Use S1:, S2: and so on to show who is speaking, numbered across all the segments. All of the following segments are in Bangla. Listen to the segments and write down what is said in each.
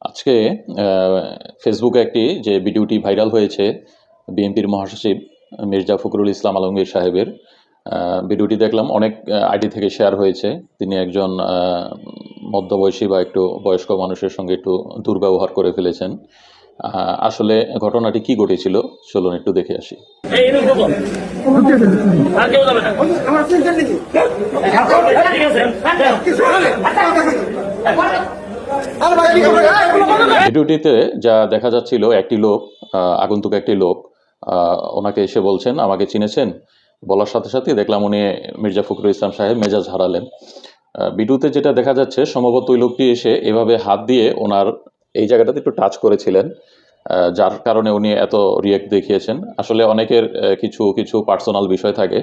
S1: আজকে ফেসবুকে একটি যে ভিডিওটি ভাইরাল হয়েছে বিএনপির মহাসচিব মির্জা ফখরুল ইসলাম আলমগীর সাহেবের। ভিডিওটি দেখলাম অনেক আইডি থেকে শেয়ার হয়েছে। তিনি একজন মধ্যবয়সী বা একটু বয়স্ক মানুষের সঙ্গে একটু দুর্ব্যবহার করে ফেলেছেন। আসলে ঘটনাটি কি ঘটেছিল চলুন একটু দেখে আসি। ভিডিওটিতে যা দেখা যাচ্ছিল একটি লোক, আগন্তুক একটি লোক ওনাকে এসে বলছেন আমাকে চিনেছেন, বলার সাথে সাথে দেখলাম উনি মির্জা ফখরুল ইসলাম সাহেব মেজাজ হারালেন। ভিডিওতে যেটা দেখা যাচ্ছে সম্ভবত ওই লোকটি এসে এভাবে হাত দিয়ে ওনার এই জায়গাটাতে একটু টাচ করেছিলেন, যার কারণে উনি এত রিয়েক্ট দেখিয়েছেন। আসলে অনেকের কিছু কিছু পার্সোনাল বিষয় থাকে,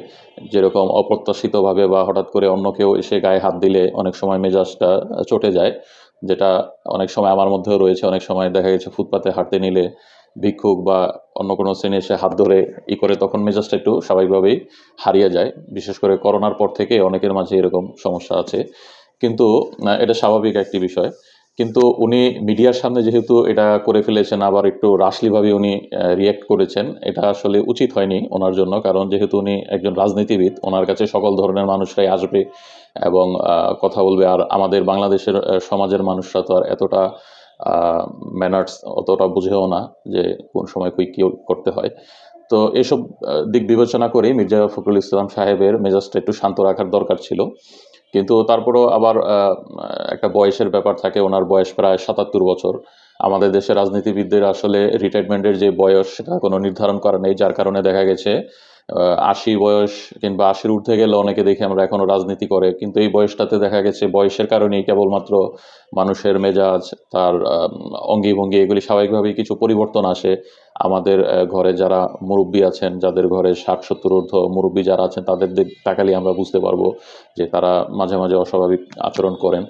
S1: যেরকম অপ্রত্যাশিতভাবে বা হঠাৎ করে অন্য কেউ এসে গায়ে হাত দিলে অনেক সময় মেজাজটা চটে যায়, যেটা অনেক সময় আমার মধ্যেও রয়েছে। অনেক সময় দেখা গেছে ফুটপাতে হাঁটতে নিলে ভিক্ষুক বা অন্য কোনো শ্রেণী এসে হাত ধরে করে তখন মেজাজটা একটু স্বাভাবিকভাবেই হারিয়ে যায়। বিশেষ করে করোনার পর থেকে অনেকের মাঝে এরকম সমস্যা আছে, কিন্তু এটা স্বাভাবিক একটি বিষয়। কিন্তু উনি মিডিয়ার সামনে যেহেতু এটা করে ফেলেছেন, আবার একটু রাশলিভাবে উনি রিয়্যাক্ট করেছেন, এটা আসলে উচিত হয়নি ওনার জন্য। কারণ যেহেতু উনি একজন রাজনীতিবিদ, ওনার কাছে সকল ধরনের মানুষরাই আসবে এবং কথা বলবে। আর আমাদের বাংলাদেশের সমাজের মানুষরা তো আর এতটা ম্যানার্স অতটা বুঝেও না যে কোন সময় কী করতে হয়। তো এসব দিক বিবেচনা করে মির্জা ফখরুল ইসলাম সাহেবের মেজাজটা একটু শান্ত রাখার দরকার ছিল। কিন্তু তারপরেও আবার একটা বয়সের ব্যাপার থাকে। ওনার বয়স প্রায় ৭৭ বছর। আমাদের দেশের রাজনীতিবিদদের আসলে রিটায়ারমেন্টের যে বয়স সেটা কোনো নির্ধারণ করা নেই, যার কারণে দেখা গেছে ৮০ বয়স কিংবা ৮০ ঊর্ধ্বে গেলে অনেকে দেখি আমরা এখনো রাজনীতি করে। কিন্তু এই বয়সটাতে দেখা গেছে বয়সের কারণেই কেবলমাত্র মানুষের মেজাজ, তার অঙ্গি ভঙ্গি এগুলি স্বাভাবিকভাবেই কিছু পরিবর্তন আসে। আমাদের ঘরে যারা মুরব্বী আছেন, যাদের ঘরে ৬০-৭০ ঊর্ধ্ব মুরব্বী যারা আছেন, তাদের দিক তাকালেই আমরা বুঝতে পারবো যে তারা মাঝে মাঝে অস্বাভাবিক আচরণ করেন।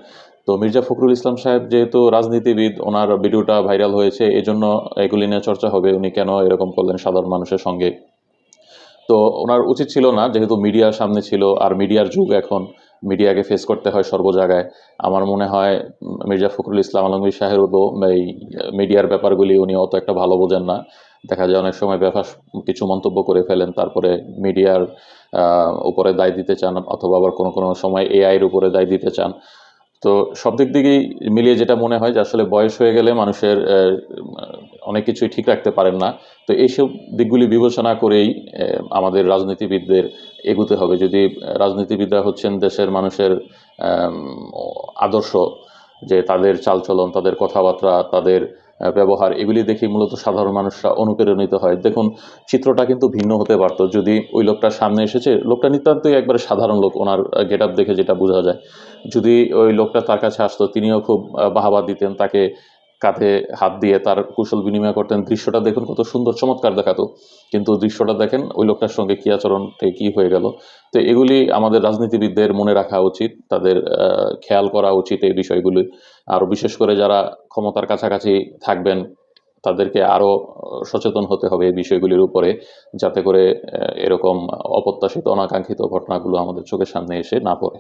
S1: তো মির্জা ফখরুল ইসলাম সাহেব যেহেতু রাজনীতিবিদ, ওনার ভিডিওটা ভাইরাল হয়েছে, এজন্য এগুলি নিয়ে চর্চা হবে উনি কেন এরকম করলেন সাধারণ মানুষের সঙ্গে। তো ওনার উচিত ছিল না, যেহেতু মিডিয়ার সামনে ছিল, আর মিডিয়ার যুগ এখন, মিডিয়াকে ফেস করতে হয় সর্ব জায়গায়। আমার মনে হয় মির্জা ফখরুল ইসলাম আলমগীর সাহেবও এই মিডিয়ার ব্যাপারগুলি উনি অত একটা ভালো বোঝেন না। দেখা যায় অনেক সময় বেফাস কিছু মন্তব্য করে ফেলেন, তারপরে মিডিয়ার উপরে দায় দিতে চান, অথবা আবার কোনো কোনো সময় এআইয়ের উপরে দায় দিতে চান। তো সব দিক দিকেই মিলিয়ে যেটা মনে হয় যে আসলে বয়স হয়ে গেলে মানুষের অনেক কিছুই ঠিক রাখতে পারেন না। তো এইসব দিকগুলি বিবেচনা করেই আমাদের রাজনীতিবিদদের এগুতে হবে। যদি রাজনীতিবিদরা হচ্ছেন দেশের মানুষের আম আদর্শ, যে তাদের চালচলন, তাদের কথাবার্তা, তাদের ব্যবহার এগুলি দেখেই মূলত সাধারণ মানুষরা অনুপ্রেরণিত হয়। দেখুন, চিত্রটা কিন্তু ভিন্ন হতে পারত যদি ওই লোকটার সামনে এসেছে, লোকটা নিতান্তই একবারে সাধারণ লোক, ওনার গেটআপ দেখে যেটা বোঝা যায়। যদি ওই লোকটা তার কাছে আসতো, তিনিও খুব বাহবা দিতেন, তাকে কাঁধে হাত দিয়ে তার কুশল বিনিময় করতেন, দৃশ্যটা দেখুন কত সুন্দর চমৎকার দেখাতো। কিন্তু দৃশ্যটা দেখেন ওই লোকটার সঙ্গে কী আচরণটা কী হয়ে গেল। তো এগুলি আমাদের রাজনীতিবিদদের মনে রাখা উচিত, তাদের খেয়াল করা উচিত এই বিষয়গুলি। আর বিশেষ করে যারা ক্ষমতার কাছাকাছি থাকবেন, তাদেরকে আরও সচেতন হতে হবে এই বিষয়গুলির উপরে, যাতে করে এরকম অপ্রত্যাশিত অনাকাঙ্ক্ষিত ঘটনাগুলো আমাদের চোখের সামনে এসে না পড়ে।